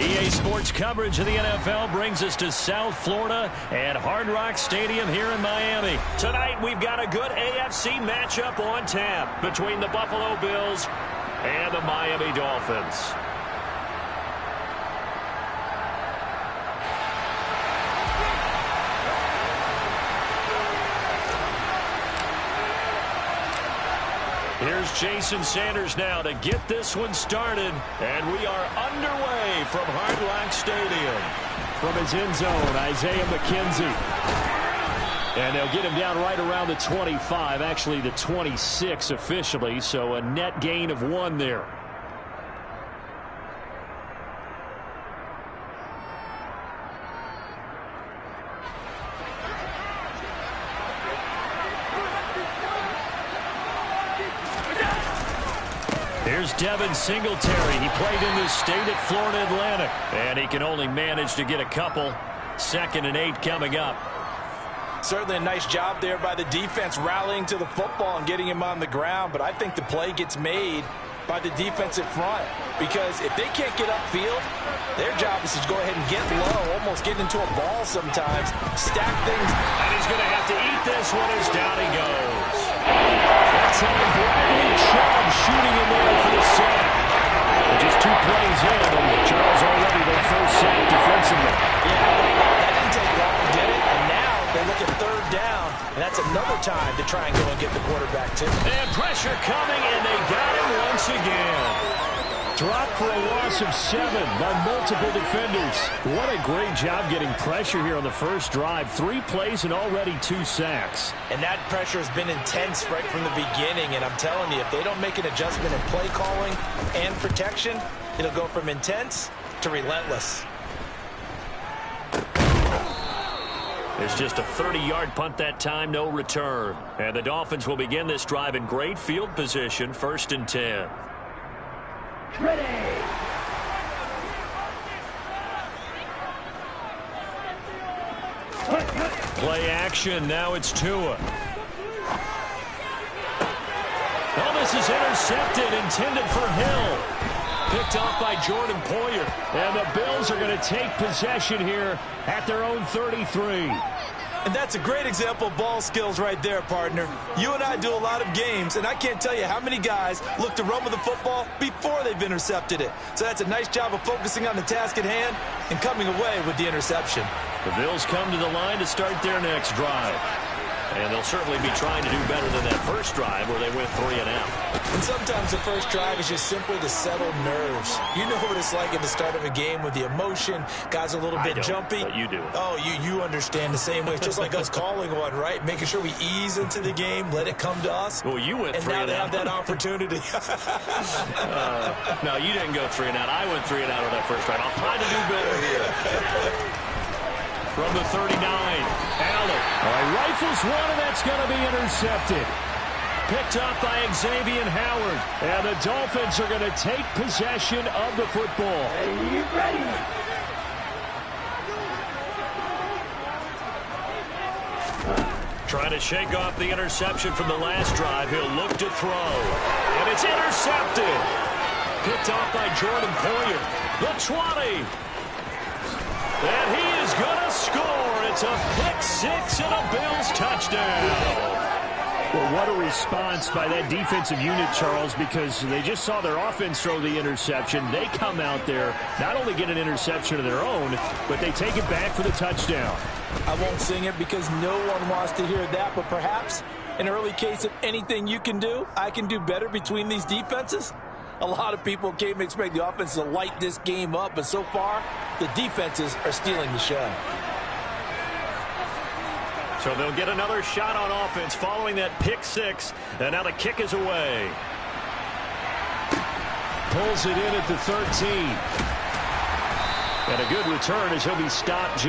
EA Sports coverage of the NFL brings us to South Florida at Hard Rock Stadium here in Miami. Tonight, we've got a good AFC matchup on tap between the Buffalo Bills and the Miami Dolphins. Here's Jason Sanders now to get this one started. And we are underway from Hard Rock Stadium. From his end zone, Isaiah McKenzie. And they'll get him down right around the 25, actually the 26 officially, so a net gain of 1 there. Here's Devin Singletary. He played in this state at Florida Atlantic. And he can only manage to get a couple. 2nd and 8 coming up. Certainly a nice job there by the defense rallying to the football and getting him on the ground. But I think the play gets made by the defensive front. Because if they can't get upfield, their job is to go ahead and get low, almost get into a ball sometimes, stack things. And he's going to have to eat this one as down he goes. That's Bradley Chubb shooting in there for the sack. Just 2 plays in, and Charles already their first sack defensively. Yeah, that didn't take long, did it? And now they look at 3rd down, and that's another time to try and go and get the quarterback, too. And pressure coming, and they got him once again. Dropped for a loss of 7 by multiple defenders. What a great job getting pressure here on the first drive. 3 plays and already 2 sacks. And that pressure has been intense right from the beginning. And I'm telling you, if they don't make an adjustment in play calling and protection, it'll go from intense to relentless. It's just a 30-yard punt that time, no return. And the Dolphins will begin this drive in great field position, 1st and 10. Ready. Play action. Now it's Tua. Oh, this is intercepted, intended for Hill. Picked off by Jordan Poyer. And the Bills are going to take possession here at their own 33. And that's a great example of ball skills right there, partner. You and I do a lot of games, and I can't tell you how many guys look to run with the football before they've intercepted it. So that's a nice job of focusing on the task at hand and coming away with the interception. The Bills come to the line to start their next drive. And they'll certainly be trying to do better than that first drive where they went 3 and out. And sometimes the first drive is just simply to settle nerves. You know what it's like at the start of a game with the emotion. Guys are a little bit jumpy. But you do. Oh, you understand the same way. It's just like us calling one, right? Making sure we ease into the game, let it come to us. Well, you went 3 and out. And now they have that opportunity. No, you didn't go 3 and out. I went 3 and out on that first drive. I'll try to do better here. From the 39, Allen. Rifles one, and that's going to be intercepted. Picked up by Xavier Howard. And the Dolphins are going to take possession of the football. Ready. Trying to shake off the interception from the last drive. He'll look to throw. And it's intercepted. Picked off by Jordan Poyer. The 20. And he is going to score. It's a pick 6 and a Bills touchdown. Well, what a response by that defensive unit, Charles, because they just saw their offense throw the interception. They come out there, not only get an interception of their own, but they take it back for the touchdown. I won't sing it because no one wants to hear that, but perhaps an early case of anything you can do, I can do better between these defenses. A lot of people came to expect the offense to light this game up, but so far, the defenses are stealing the show. So they'll get another shot on offense following that pick 6, and now the kick is away. Pulls it in at the 13. And a good return as he'll be stopped.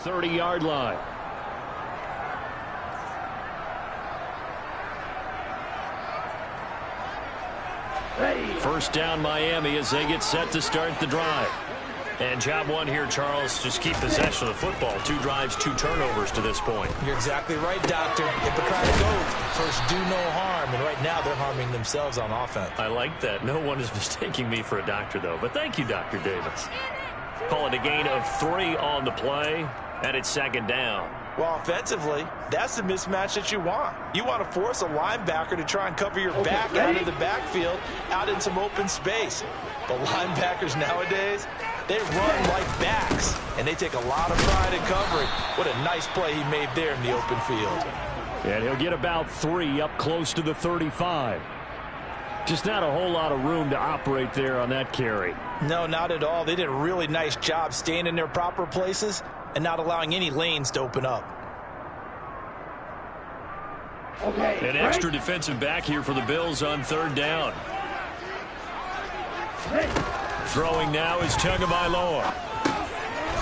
30-yard line. Ready. First down Miami as they get set to start the drive. And job one here, Charles, just keep possession of the football. 2 drives, 2 turnovers to this point. You're exactly right, Doctor. Hippocratic oath. First, do no harm. And right now, they're harming themselves on offense. I like that. No one is mistaking me for a doctor, though. But thank you, Dr. Davis. Call it a gain of 3 on the play, and it's second down. Well, offensively, that's the mismatch that you want. You want to force a linebacker to try and cover your back out of the backfield, out in some open space. But linebackers nowadays, they run like backs, and they take a lot of pride in covering. What a nice play he made there in the open field. And he'll get about 3 up close to the 35. Just not a whole lot of room to operate there on that carry. No, not at all. They did a really nice job staying in their proper places and not allowing any lanes to open up. Okay. An extra defensive back here for the Bills on 3rd down. Ready. Throwing now is Tagovailoa.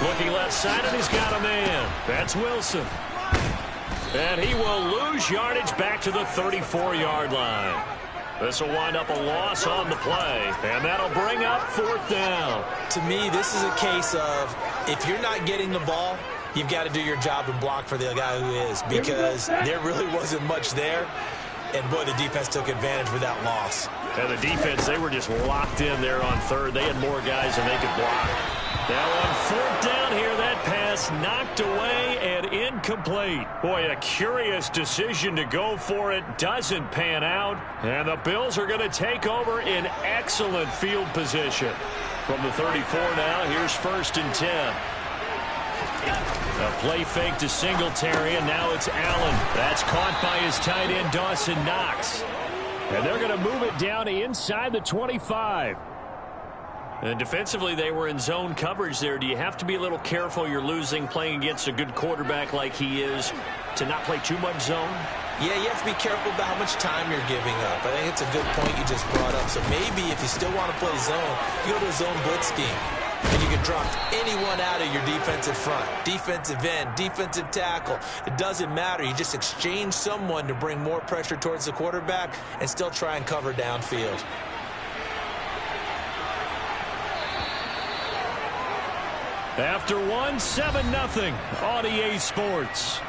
Looking left side, and he's got a man. That's Wilson. And he will lose yardage back to the 34-yard line. This will wind up a loss on the play, and that'll bring up 4th down. To me, this is a case of if you're not getting the ball, you've got to do your job and block for the guy who is, because there really wasn't much there. And, boy, the defense took advantage with that loss. And the defense, they were just locked in there on 3rd. They had more guys than they could block. Now on 4th down here, that pass knocked away and incomplete. Boy, a curious decision to go for it. Doesn't pan out. And the Bills are going to take over in excellent field position. From the 34 now, here's 1st and 10. A play fake to Singletary, and now it's Allen. That's caught by his tight end, Dawson Knox. And they're going to move it down to inside the 25. And defensively, they were in zone coverage there. Do you have to be a little careful? You're losing playing against a good quarterback like he is to not play too much zone? Yeah, you have to be careful about how much time you're giving up. I think it's a good point you just brought up. So maybe if you still want to play zone, you go to a zone blitz scheme. And you can drop anyone out of your defensive front, defensive end, defensive tackle. It doesn't matter. You just exchange someone to bring more pressure towards the quarterback and still try and cover downfield. After 7-0 on EA Sports.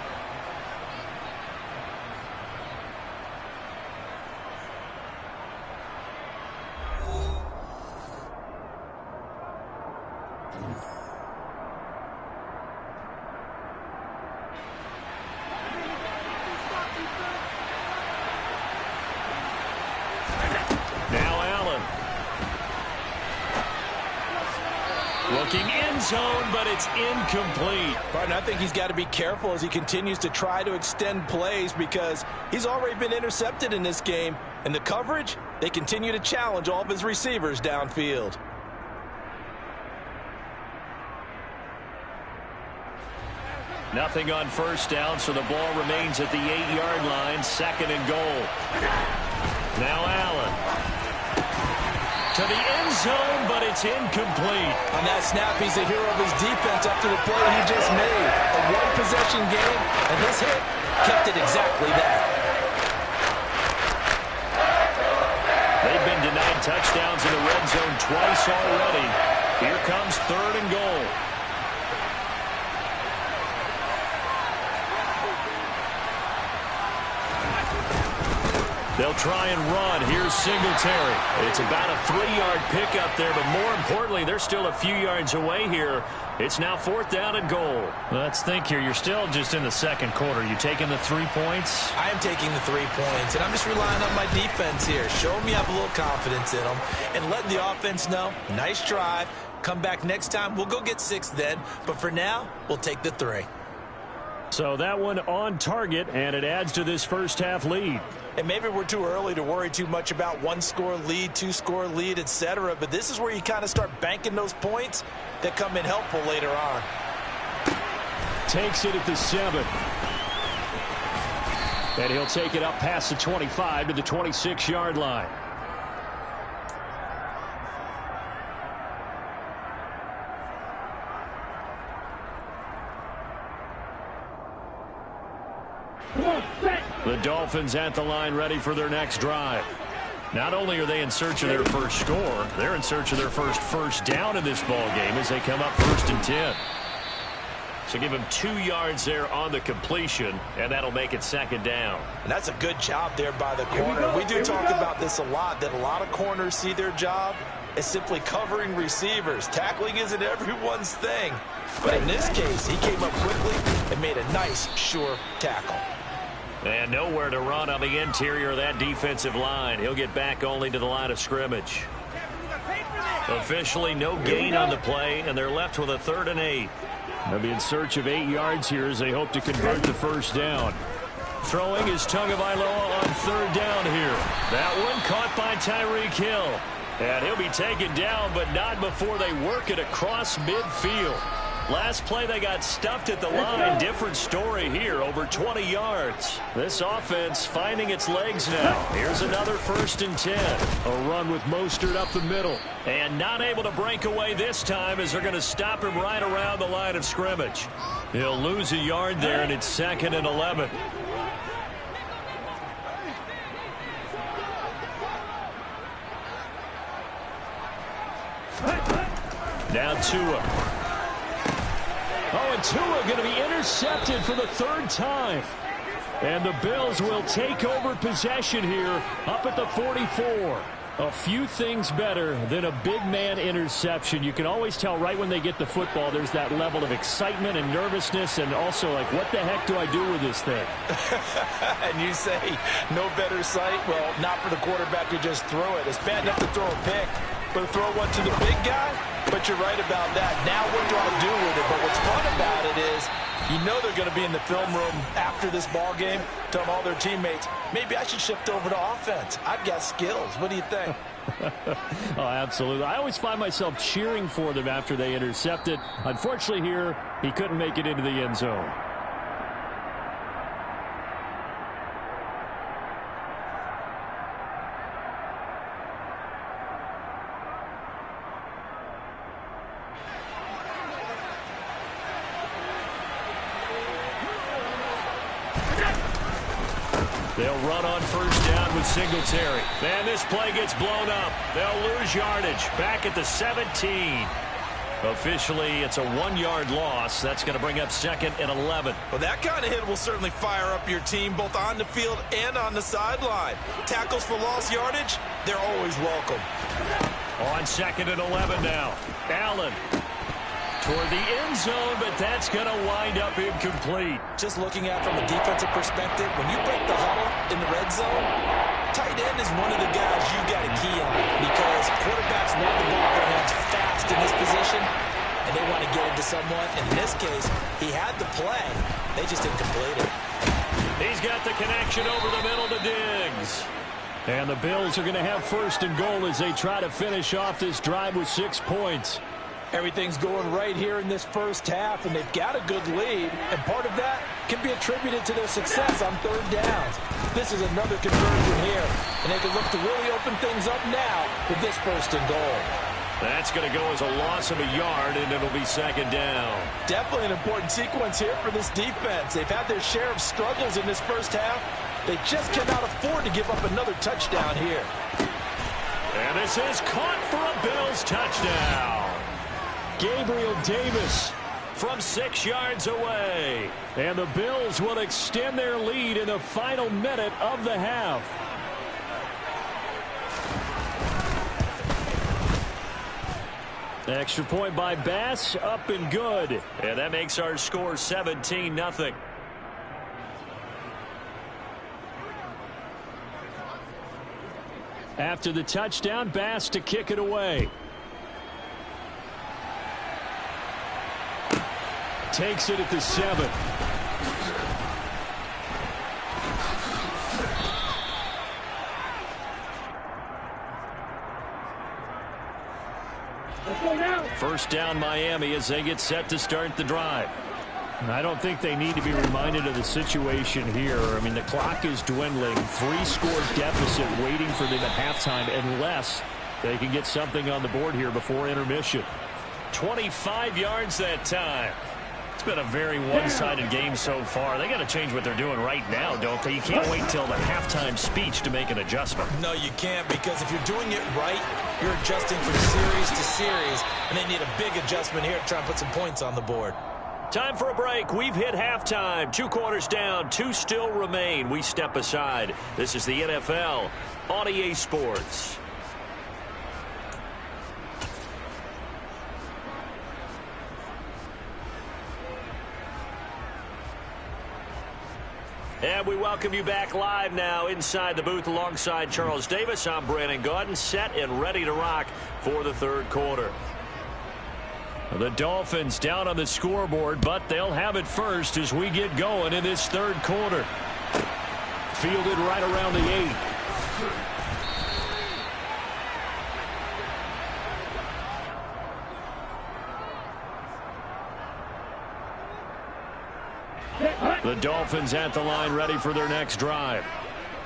Looking end zone, but it's incomplete. Right, and I think he's got to be careful as he continues to try to extend plays because he's already been intercepted in this game. And the coverage, they continue to challenge all of his receivers downfield. Nothing on 1st down, so the ball remains at the 8-yard line, 2nd and goal. Now Allen. To the end zone, but it's incomplete. On that snap, he's the hero of his defense after the play he just made. A one-possession game, and his hit kept it exactly that. They've been denied touchdowns in the red zone twice already. Here comes 3rd and goal. They'll try and run. Here's Singletary. It's about a 3-yard pickup there, but more importantly, they're still a few yards away here. It's now 4th down and goal. Let's think here. You're still just in the 2nd quarter. You taking the 3 points? I am taking the 3 points, and I'm just relying on my defense here. Show them you have a little confidence in them, and let the offense know, nice drive. Come back next time. We'll go get 6 then, but for now, we'll take the 3. So that one on target, and it adds to this first half lead. And maybe we're too early to worry too much about 1-score lead, 2-score lead, etc. But this is where you kind of start banking those points that come in helpful later on. Takes it at the 7. And he'll take it up past the 25 to the 26-yard line. Dolphins at the line ready for their next drive. Not only are they in search of their first score, they're in search of their first down in this ball game as they come up 1st and 10. So give him 2 yards there on the completion, and that'll make it 2nd down. And that's a good job there by the corner. We do talk about this a lot, that a lot of corners see their job as simply covering receivers. Tackling isn't everyone's thing. But in this case, he came up quickly and made a nice, sure tackle. And nowhere to run on the interior of that defensive line. He'll get back only to the line of scrimmage. Officially no gain on the play, and they're left with a 3rd and 8. They'll be in search of 8 yards here as they hope to convert the 1st down. Throwing is Tagovailoa on 3rd down here. That one caught by Tyreek Hill. And he'll be taken down, but not before they work it across midfield. Last play, they got stuffed at the line. Different story here, over 20 yards. This offense finding its legs now. Here's another 1st and 10. A run with Mostert up the middle. And not able to break away this time as they're going to stop him right around the line of scrimmage. He'll lose a yard there, and it's 2nd and 11. Now Tua. Oh, and Tua going to be intercepted for the 3rd time. And the Bills will take over possession here up at the 44. A few things better than a big man interception. You can always tell right when they get the football, there's that level of excitement and nervousness, and also like, what the heck do I do with this thing? And you say, no better sight? Well, not for the quarterback to just throw it. It's bad enough to throw a pick, but to throw one to the big guy? But you're right about that. Now what do I do with it? But what's fun about it is you know they're going to be in the film room after this ball game telling all their teammates, maybe I should shift over to offense. I've got skills. What do you think? Oh, absolutely. I always find myself cheering for them after they intercept it. Unfortunately here, he couldn't make it into the end zone. They'll run on 1st down with Singletary. And this play gets blown up. They'll lose yardage. Back at the 17. Officially, it's a 1-yard loss. That's going to bring up 2nd and 11. Well, that kind of hit will certainly fire up your team both on the field and on the sideline. Tackles for lost yardage, they're always welcome. On 2nd and 11 now. Allen toward the end zone, but that's going to wind up incomplete. Just looking at it from a defensive perspective, when you break the huddle in the red zone, tight end is one of the guys you've got to key on because quarterbacks want the ball in their hands fast in this position, and they want to get it to someone. In this case, he had the play. They just didn't complete it. He's got the connection over the middle to Diggs. And the Bills are going to have 1st and goal as they try to finish off this drive with 6 points. Everything's going right here in this 1st half, and they've got a good lead, and part of that can be attributed to their success on 3rd downs. This is another conversion here, and they can look to really open things up now with this 1st and goal. That's going to go as a loss of a yard, and it'll be 2nd down. Definitely an important sequence here for this defense. They've had their share of struggles in this 1st half. They just cannot afford to give up another touchdown here. And this is caught for a Bills touchdown. Gabriel Davis from 6 yards away. And the Bills will extend their lead in the final minute of the half. Extra point by Bass, up and good. And that makes our score 17-0. After the touchdown, Bass to kick it away. Takes it at the 7. First down Miami as they get set to start the drive. I don't think they need to be reminded of the situation here. I mean, the clock is dwindling. 3-score deficit waiting for them at halftime unless they can get something on the board here before intermission. 25 yards that time. It's been a very one-sided game so far. They got to change what they're doing right now, don't they? You can't wait till the halftime speech to make an adjustment. No, you can't, because if you're doing it right, you're adjusting from series to series, and they need a big adjustment here to try and put some points on the board. Time for a break. We've hit halftime. 2 quarters down. 2 still remain. We step aside. This is the NFL on EA Sports. And we welcome you back live now inside the booth alongside Charles Davis. I'm Brandon Gaudin, set and ready to rock for the third quarter. The Dolphins down on the scoreboard, but they'll have it first as we get going in this third quarter. Fielded right around the 8. The Dolphins at the line, ready for their next drive.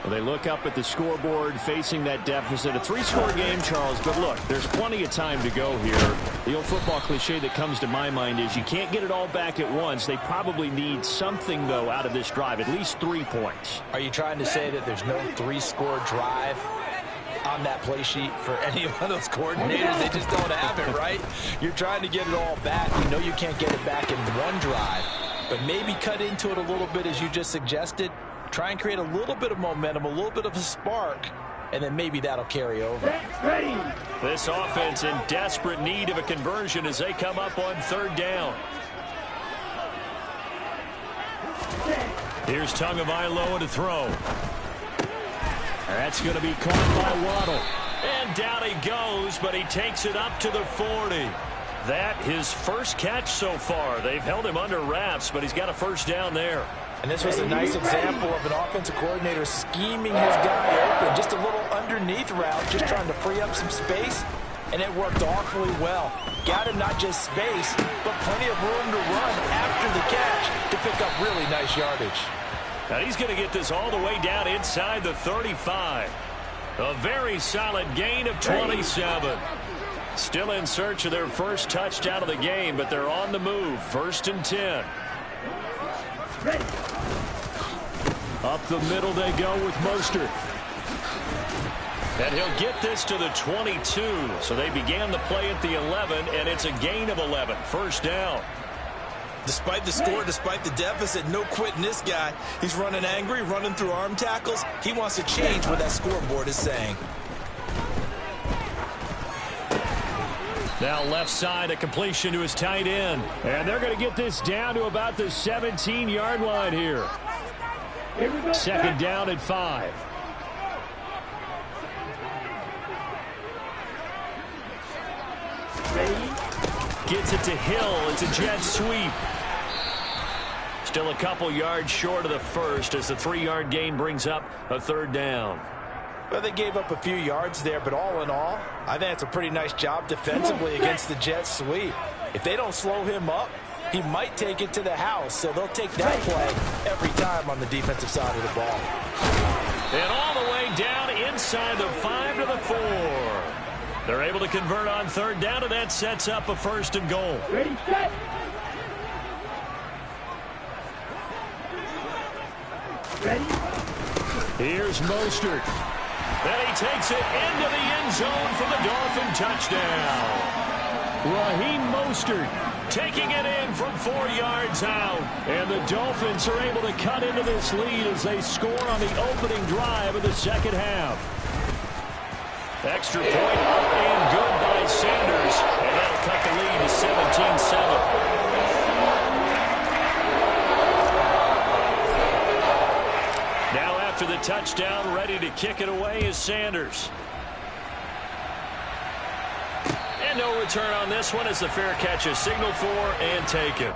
Well, they look up at the scoreboard, facing that deficit. A 3-score game, Charles, but look, there's plenty of time to go here. The old football cliche that comes to my mind is you can't get it all back at once. They probably need something, though, out of this drive, at least 3 points. Are you trying to say that there's no 3-score drive on that play sheet for any one of those coordinators? They just don't have it, right? You're trying to get it all back. You know you can't get it back in one drive, but maybe cut into it a little bit, as you just suggested. Try and create a little bit of momentum, a little bit of a spark, and then maybe that'll carry over. Ready. This offense in desperate need of a conversion as they come up on third down. Here's Tagovailoa to throw. That's going to be caught by Waddle. And down he goes, but he takes it up to the 40. That his first catch so far. They've held him under wraps, but he's got a first down there. And this was a nice example of an offensive coordinator scheming his guy open. Just a little underneath route, just trying to free up some space, and it worked awfully well. Got him not just space, but plenty of room to run after the catch to pick up really nice yardage. Now he's going to get this all the way down inside the 35. A very solid gain of 27. Still in search of their first touchdown of the game, but they're on the move. 1st and 10. Ready. Up the middle they go with Mostert. And he'll get this to the 22. So they began the play at the 11, and it's a gain of 11. First down. Despite the score, despite the deficit, no quitting this guy. He's running angry, running through arm tackles. He wants to change what that scoreboard is saying. Now left side, a completion to his tight end. And they're going to get this down to about the 17-yard line here. Here we go. Second down at 5. Ready. Gets it to Hill. It's a jet sweep. Still a couple yards short of the first as the 3-yard gain brings up a third down. Well, they gave up a few yards there, but all in all, I think it's a pretty nice job defensively against the jet sweep. If they don't slow him up, he might take it to the house, so they'll take that play every time on the defensive side of the ball. And all the way down inside the 5 to the 4. They're able to convert on third down, and that sets up a 1st and goal. Ready, set. Ready. Here's Mostert. And he takes it into the end zone for the Dolphin touchdown. Raheem Mostert taking it in from 4 yards out. And the Dolphins are able to cut into this lead as they score on the opening drive of the second half. Extra point up and good by Sanders. And that'll cut the lead to 17-7. To the touchdown, ready to kick it away is Sanders. And no return on this one as the fair catch is signaled for and taken.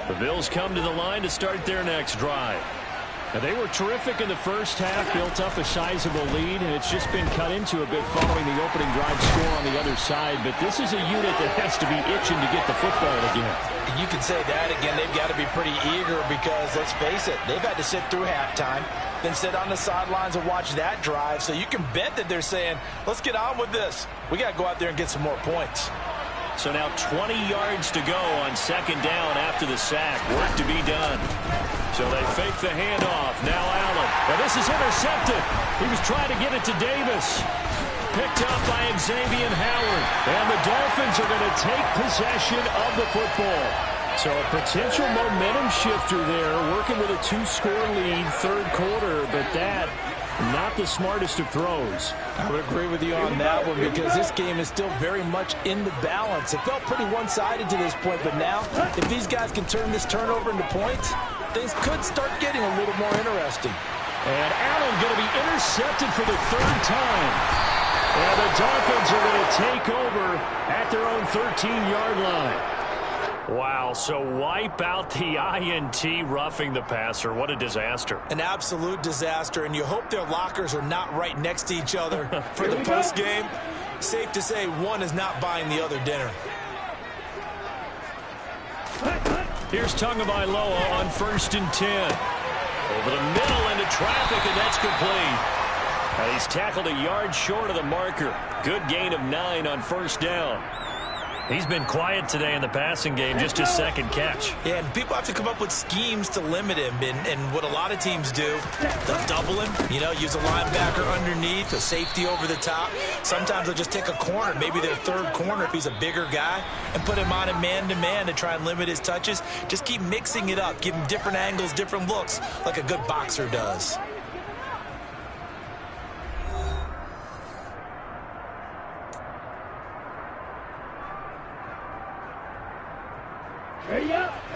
The Bills come to the line to start their next drive. They were terrific in the first half, built up a sizable lead, and it's just been cut into a bit following the opening drive score on the other side. But this is a unit that has to be itching to get the football again. You can say that again. They've got to be pretty eager because, let's face it, they've had to sit through halftime, then sit on the sidelines and watch that drive. So you can bet that they're saying, let's get on with this. We got to go out there and get some more points. So now 20 yards to go on second down after the sack. Work to be done. So they fake the handoff. Now Allen. But this is intercepted. He was trying to get it to Davis. Picked up by Xavier Howard. And the Dolphins are going to take possession of the football. So a potential momentum shifter there, working with a 2-score lead, third quarter, but that not the smartest of throws. I would agree with you on that one because this game is still very much in the balance. It felt pretty one-sided to this point, but now if these guys can turn this turnover into points, things could start getting a little more interesting. And Allen going to be intercepted for the third time. And the Dolphins are going to take over at their own 13-yard line. Wow, so wipe out the INT, roughing the passer. What a disaster. An absolute disaster, and you hope their lockers are not right next to each other for the postgame. Safe to say one is not buying the other dinner. Here's Tagovailoa on 1st and 10. Over the middle into traffic, and that's complete. And he's tackled a yard short of the marker. Good gain of 9 on 1st down. He's been quiet today in the passing game, just his second catch. Yeah, and people have to come up with schemes to limit him. And what a lot of teams do, they'll double him, use a linebacker underneath, a safety over the top. Sometimes they'll just take a corner, maybe their third corner if he's a bigger guy, and put him on a man-to-man to try and limit his touches. Just keep mixing it up, give him different angles, different looks, like a good boxer does.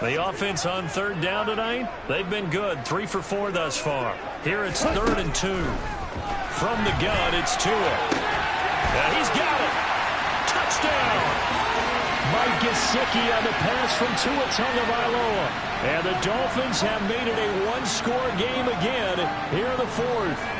The offense on third down tonight, they've been good. 3 for 4 thus far. Here it's 3rd and 2. From the gun, it's Tua. And he's got it. Touchdown. Mike Gesicki on the pass from Tua Tagovailoa. And the Dolphins have made it a one-score game again here in the 4th.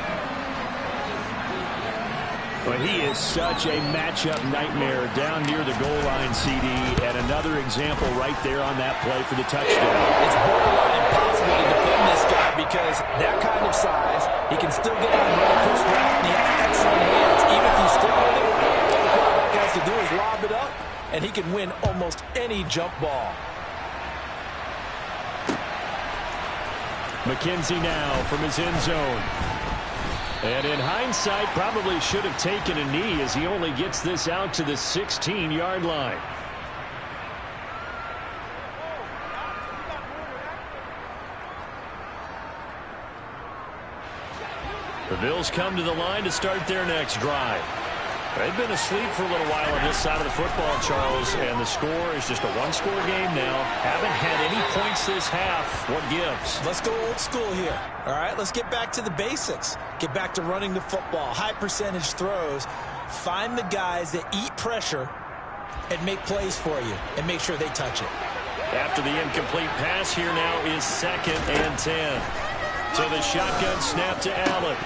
But he is such a matchup nightmare down near the goal line, CD, and another example right there on that play for the touchdown. It's borderline impossible to defend this guy because that kind of size, he can still get out and run a push route, and he has excellent hands. Even if he's still with it, all the quarterback has to do is lob it up, and he can win almost any jump ball. McKenzie now from his end zone. And in hindsight, probably should have taken a knee as he only gets this out to the 16-yard line. The Bills come to the line to start their next drive. They've been asleep for a little while on this side of the football, Charles, and the score is just a one-score game now. Haven't had any points this half. What gives? Let's go old school here. All right, let's get back to the basics. Get back to running the football, high percentage throws. Find the guys that eat pressure and make plays for you and make sure they touch it. After the incomplete pass, here now is 2nd and 10. So the shotgun snap to Allen.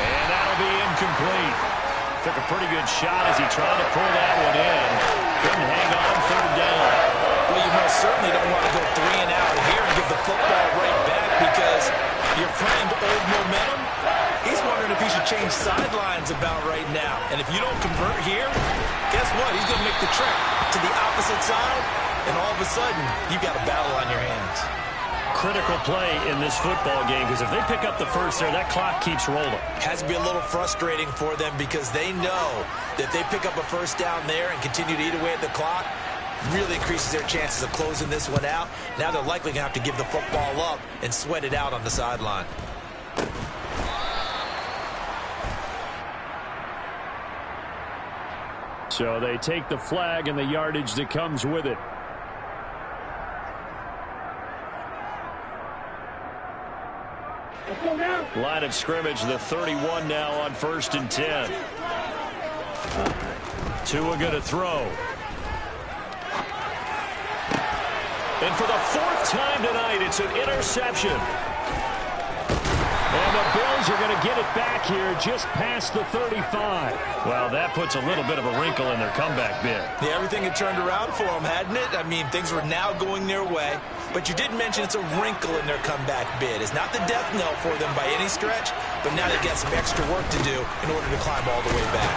And that'll be incomplete. Took a pretty good shot as he tried to pull that one in. Couldn't hang on 3rd down. Well, you most certainly don't want to go 3 and out here and give the football right back because your friend Old Momentum, he's wondering if he should change sidelines about right now. And if you don't convert here, guess what? He's going to make the trek to the opposite side, and all of a sudden, you've got a battle on your hands. Critical play in this football game because if they pick up the first there, that clock keeps rolling. Has to be a little frustrating for them because they know that if they pick up a first down there and continue to eat away at the clock, really increases their chances of closing this one out. Now they're likely going to have to give the football up and sweat it out on the sideline. So they take the flag and the yardage that comes with it. Line of scrimmage, the 31 now on 1st and 10. Tua going to throw. And for the 4th time tonight, it's an interception. And the Bills are going to get it back here just past the 35. Well, that puts a little bit of a wrinkle in their comeback bid. Yeah, everything had turned around for them, hadn't it? I mean, things were now going their way. But you did mention it's a wrinkle in their comeback bid. It's not the death knell for them by any stretch, but now they've got some extra work to do in order to climb all the way back.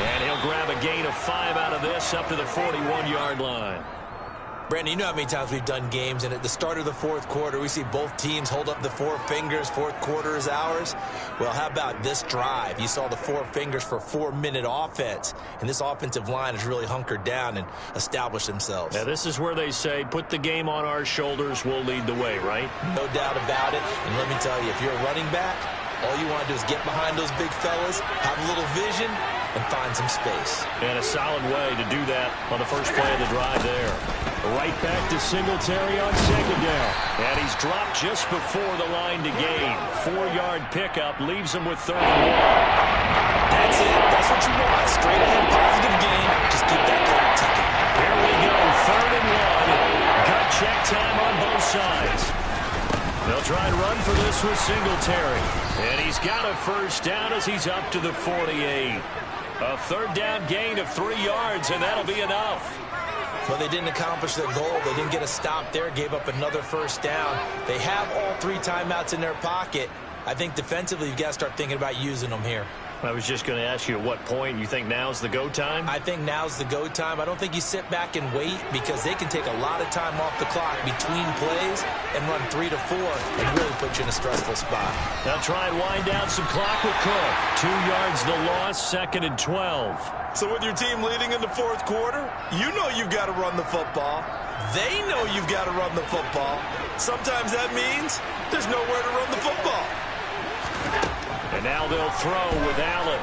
And he'll grab a gain of 5 out of this up to the 41-yard line. Brandon, you know how many times we've done games, and at the start of the fourth quarter, we see both teams hold up the 4 fingers, fourth quarter is ours. Well, how about this drive? You saw the 4 fingers for 4-minute offense, and this offensive line has really hunkered down and established themselves. Yeah, this is where they say, put the game on our shoulders, we'll lead the way, right? No doubt about it, and let me tell you, if you're a running back, all you want to do is get behind those big fellas, have a little vision, and find some space. And a solid way to do that on the first play of the drive there. Right back to Singletary on second down. And he's dropped just before the line to gain. 4-yard pickup leaves him with 31. That's it. That's what you want. Straight ahead, positive gain. Just keep that clock ticking. Here we go. 3rd and 1. Gut check time on both sides. They'll try and run for this with Singletary. And he's got a first down as he's up to the 48. A 3rd down gain of 3 yards, and that'll be enough. Well, they didn't accomplish their goal. They didn't get a stop there, gave up another first down. They have all 3 timeouts in their pocket. I think defensively you've got to start thinking about using them here. I was just going to ask you at what point you think now's the go time? I think now's the go time. I don't think you sit back and wait because they can take a lot of time off the clock between plays and run 3 to 4 and really put you in a stressful spot. They'll try and wind down some clock with Cook. 2 yards the loss, 2nd and 12. So with your team leading in the fourth quarter, you know you've got to run the football. They know you've got to run the football. Sometimes that means there's nowhere to run the football. And now they'll throw with Allen.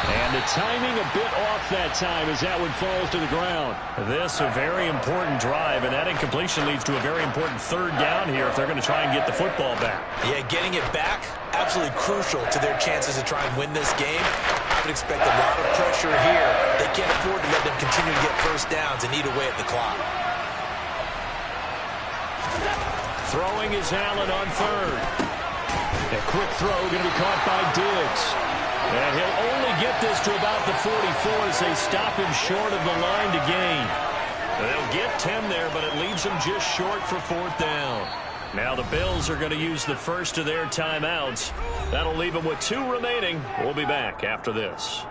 And the timing a bit off that time as that one falls to the ground. This a very important drive, and that incompletion leads to a very important 3rd down here if they're going to try and get the football back. Yeah, getting it back, absolutely crucial to their chances to try and win this game. I would expect a lot of pressure here. They can't afford to let them continue to get first downs and eat away at the clock. Throwing is Allen on 3rd. A quick throw going to be caught by Diggs. And he'll only get this to about the 44 as they stop him short of the line to gain. They'll get 10 there, but it leaves them just short for 4th down. Now the Bills are going to use the first of their timeouts. That'll leave them with 2 remaining. We'll be back after this.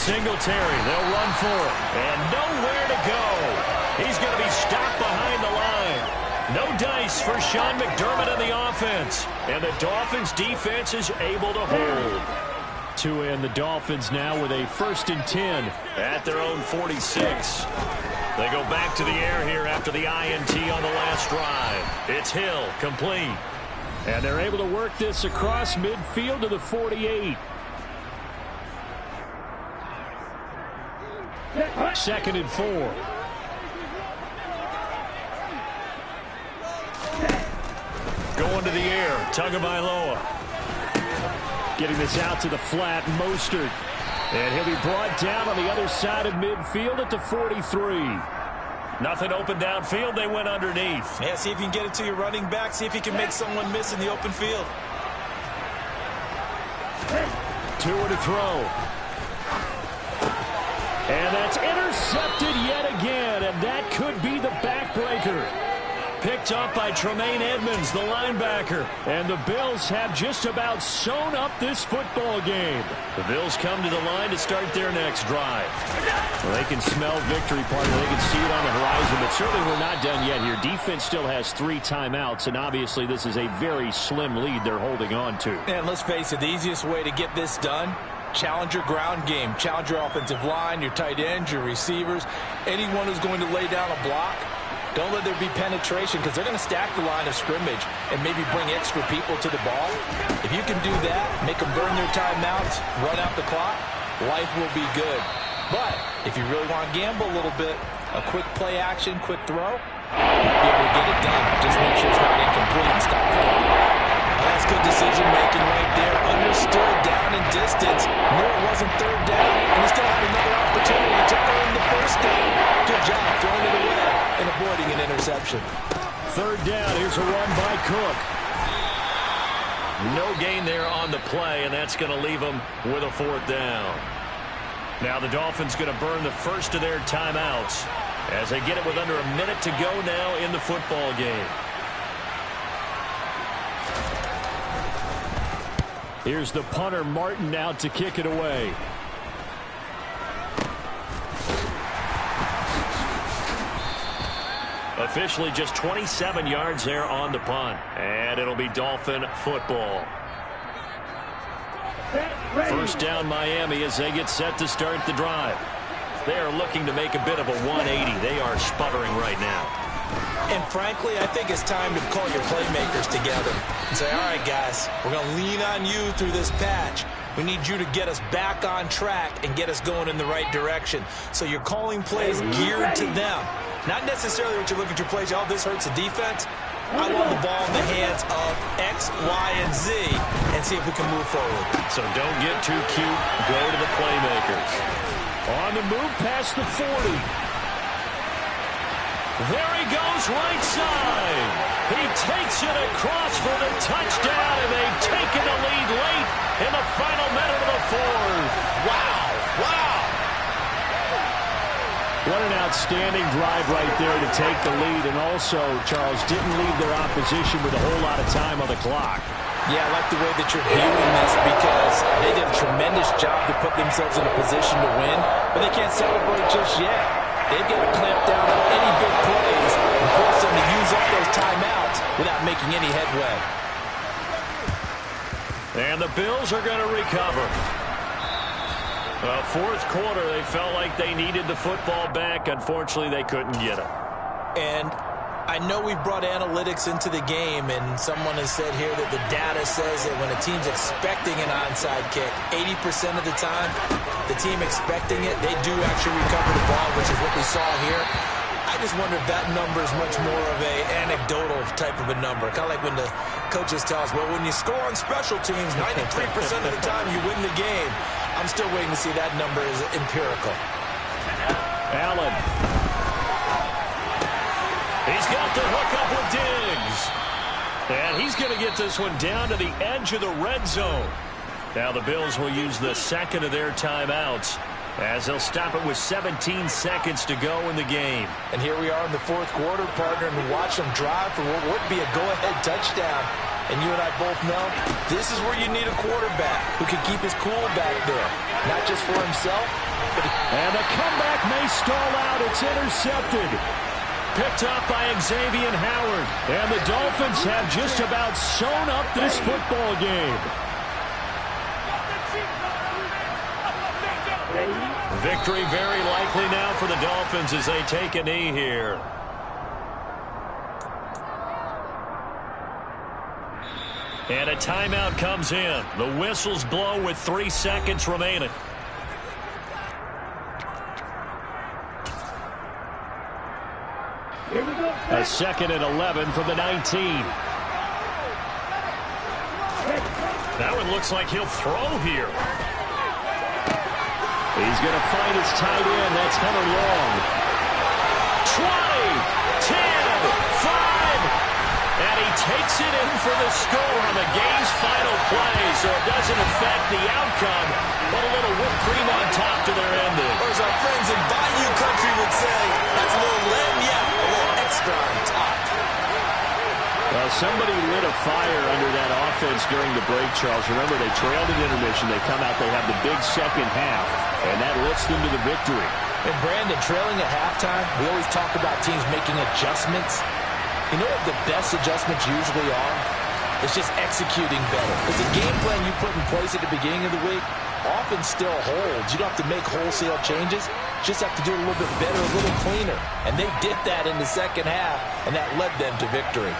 Singletary, they'll run for it. And nowhere to go. He's going to be stopped behind the line. No dice for Sean McDermott and the offense. And the Dolphins defense is able to hold. To end the Dolphins now with a 1st and 10 at their own 46. They go back to the air here after the INT on the last drive. It's Hill, complete. And they're able to work this across midfield to the 48. 2nd and 4. Going to the air, Tagovailoa. Getting this out to the flat, Mostert. And he'll be brought down on the other side of midfield at the 43. Nothing open downfield, they went underneath. Yeah, see if you can get it to your running back. See if you can make someone miss in the open field. 2 to throw. And that's intercepted yet again, and that could be the backbreaker. Picked up by Tremaine Edmonds, the linebacker. And the Bills have just about sewn up this football game. The Bills come to the line to start their next drive. Well, they can smell victory, partner. They can see it on the horizon, but certainly we're not done yet here. Defense still has 3 timeouts, and obviously this is a very slim lead they're holding on to. And let's face it, the easiest way to get this done, challenge your ground game. Challenge your offensive line, your tight ends, your receivers, anyone who's going to lay down a block. Don't let there be penetration because they're going to stack the line of scrimmage and maybe bring extra people to the ball. If you can do that, make them burn their timeouts, run out the clock, life will be good. But if you really want to gamble a little bit, a quick play action, quick throw, might be able to get it done. Just make sure it's not incomplete and stop the clock. That's good decision-making right there. Understood down and distance. Knew it wasn't third down, and he still had another opportunity to earn the first down. Good job throwing it away and avoiding an interception. Third down. Here's a run by Cook. No gain there on the play, and that's going to leave them with a fourth down. Now the Dolphins going to burn the first of their timeouts as they get it with under a minute to go now in the football game. Here's the punter, Martin, out to kick it away. Officially just 27 yards there on the punt. And it'll be Dolphin football. First down Miami as they get set to start the drive. They are looking to make a bit of a 180. They are sputtering right now. And frankly, I think it's time to call your playmakers together and say, all right, guys, we're going to lean on you through this patch. We need you to get us back on track and get us going in the right direction. So you're calling plays geared to them. Not necessarily what you look at your plays, oh, this hurts the defense. I want the ball in the hands of X, Y, and Z and see if we can move forward. So don't get too cute. Go to the playmakers. On the move past the 40. There he goes right side. He takes it across for the touchdown, and they've taken the lead late in the final minute of the fourth. Wow. Wow. What an outstanding drive right there to take the lead, and also, Charles, didn't leave their opposition with a whole lot of time on the clock. Yeah, I like the way that you're viewing this because they did a tremendous job to put themselves in a position to win, but they can't celebrate just yet. They've got to clamp down on any big plays and force them to use up those timeouts without making any headway. And the Bills are going to recover. Fourth quarter, they felt like they needed the football back. Unfortunately, they couldn't get it. And I know we've brought analytics into the game, and someone has said here that the data says that when a team's expecting an onside kick, 80% of the time, the team expecting it, they do actually recover the ball, which is what we saw here. I just wonder if that number is much more of a anecdotal type of a number. Kind of like when the coaches tell us, well, when you score on special teams, 93% of the time you win the game. I'm still waiting to see that number is empirical. Allen. He's got the hook up with Diggs. And he's going to get this one down to the edge of the red zone. Now the Bills will use the second of their timeouts as they'll stop it with 17 seconds to go in the game. And here we are in the fourth quarter, partner, and watch them drive for what would be a go-ahead touchdown. And you and I both know this is where you need a quarterback who can keep his cool back there. Not just for himself, but and the comeback may stall out. It's intercepted. Picked up by Xavier Howard. And the Dolphins have just about sewn up this football game. Victory very likely now for the Dolphins as they take a knee here. And a timeout comes in. The whistles blow with 3 seconds remaining. Here we go. A second and 11 from the 19. That one looks like he'll throw here. He's going to find his tight end. That's Hunter Long. 20, 10, 5. And he takes it in for the score on the game's final play. So it doesn't affect the outcome, but a little whipped cream on top to their ending. or as our friends in Bayou Country would say, that's a little lagniappe, a little extra on top. Well, somebody lit a fire under that offense during the break, Charles. Remember, they trailed at intermission. They come out, they have the big second half, and that lifts them to the victory. And Brandon, trailing at halftime, we always talk about teams making adjustments. You know what the best adjustments usually are? It's just executing better. Because the game plan you put in place at the beginning of the week often still holds. You don't have to make wholesale changes. You just have to do it a little bit better, a little cleaner. And they did that in the second half, and that led them to victory.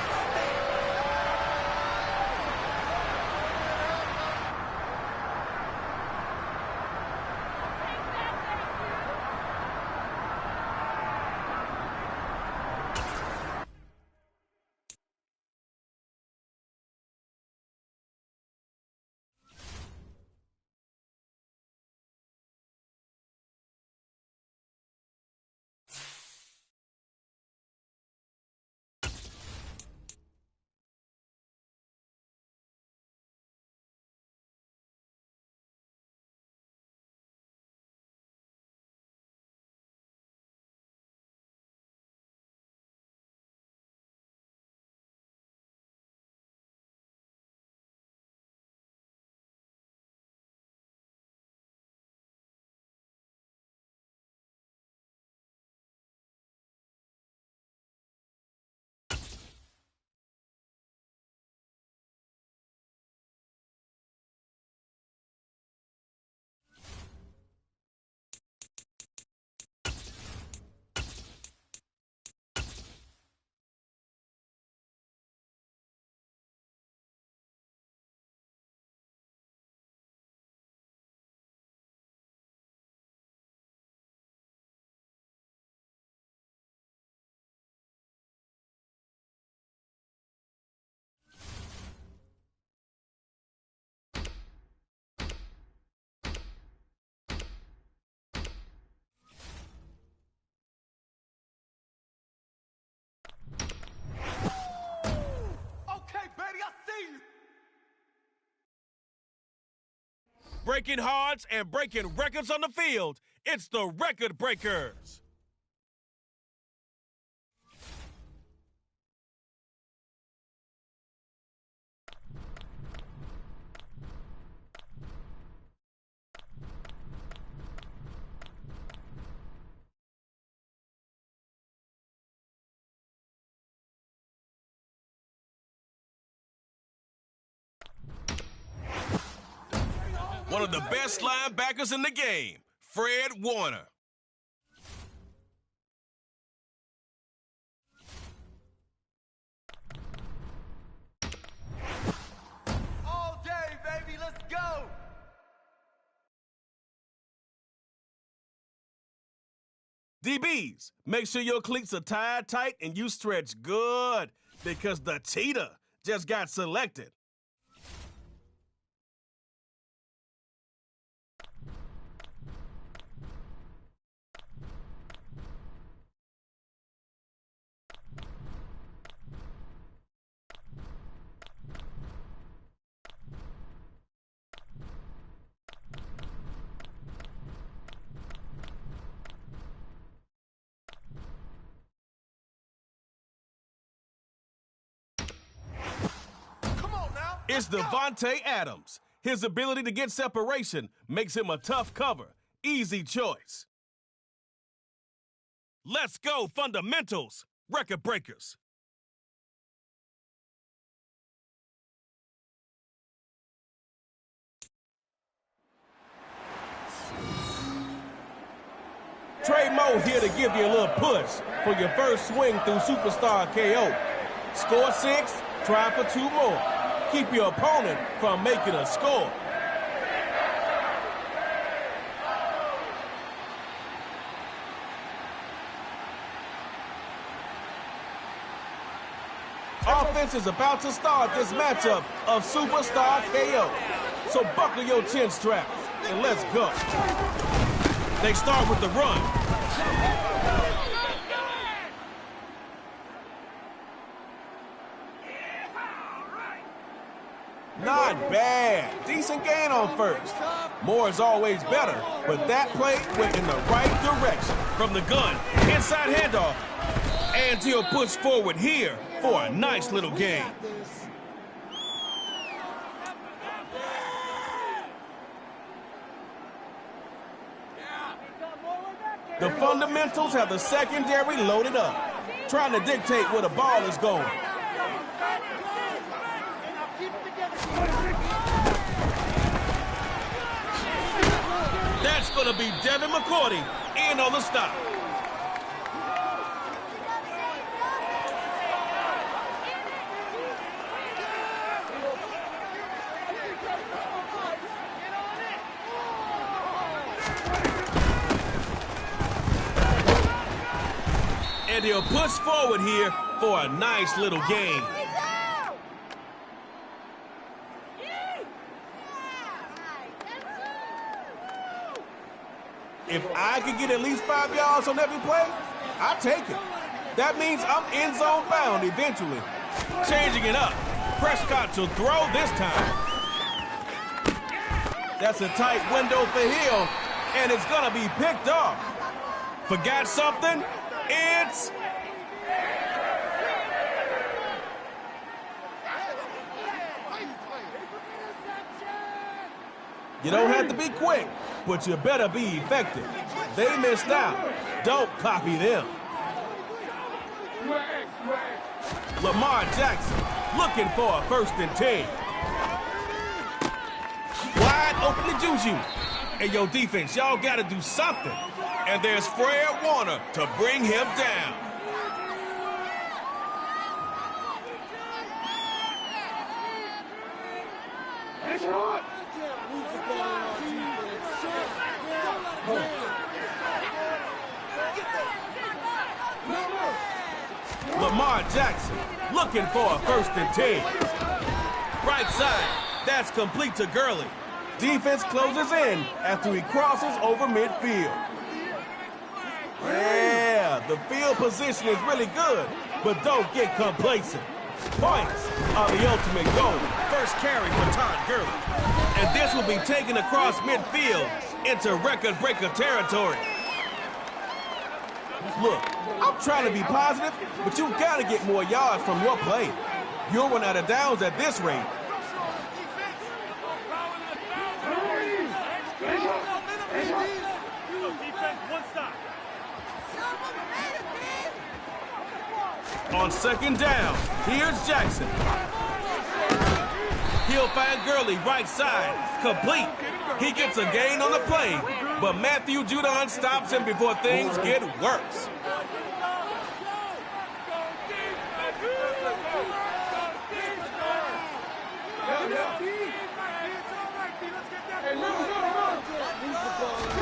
Breaking hearts and breaking records on the field, it's the Record Breakers. One of the best linebackers in the game, Fred Warner. All day, baby, let's go! DBs, make sure your cleats are tied tight and you stretch good because the cheetah just got selected. It's Devontae Adams. His ability to get separation makes him a tough cover. Easy choice. Let's go, fundamentals, Record Breakers. Trey Moe here to give you a little push for your first swing through Superstar KO. Score 6, try for 2 more. Keep your opponent from making a score. Offense is about to start this matchup of Superstar KO. So buckle your chin straps and let's go. They start with the run. Not bad. Decent gain on first. More is always better, but that play went in the right direction. From the gun, inside handoff. And he'll push forward here for a nice little gain. The fundamentals have the secondary loaded up, trying to dictate where the ball is going. That's going to be Devin McCourty in on the stop. And he'll push forward here for a nice little gain. If I could get at least 5 yards on every play, I'll take it. That means I'm end zone bound eventually. Changing it up. Prescott to throw this time. That's a tight window for Hill, and it's going to be picked off. Forgot something? It's... You don't have to be quick, but you better be effective. They missed out. Don't copy them. Lamar Jackson looking for a 1st and 10. Wide open to Juju. And your defense, y'all got to do something. And there's Fred Warner to bring him down. Lamar Jackson looking for a 1st and 10. Right side, that's complete to Gurley. Defense closes in after he crosses over midfield. Yeah, the field position is really good, but don't get complacent. Points are the ultimate goal. First carry for Todd Gurley. And this will be taken across midfield into record-breaker territory. Look, I'm trying to be positive, but you've got to get more yards from your play. You'll run out of downs at this rate. On second down, here's Jackson. He'll find Gurley right side, complete. He gets a gain on the play, but Matthew Judon stops him before things get worse.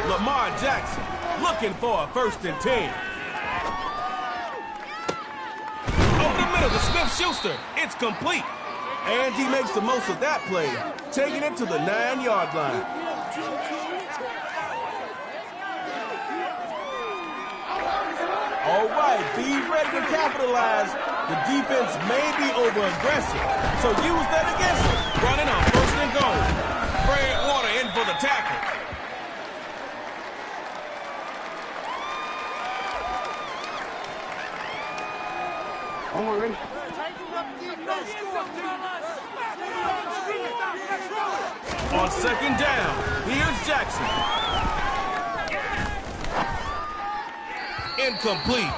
Lamar Jackson looking for a 1st and 10. Over the middle to Smith-Schuster. It's complete. And he makes the most of that play, taking it to the 9-yard line. All right, be ready to capitalize. The defense may be over-aggressive, so use that against them. Running on 1st and goal. Fred Warner in for the tackle. Almost ready. On second down, here's Jackson. Incomplete.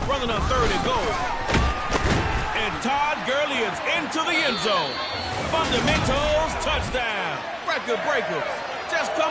Running on 3rd and goal. And Todd Gurley is into the end zone. Fundamentals touchdown. Record breakers. Just come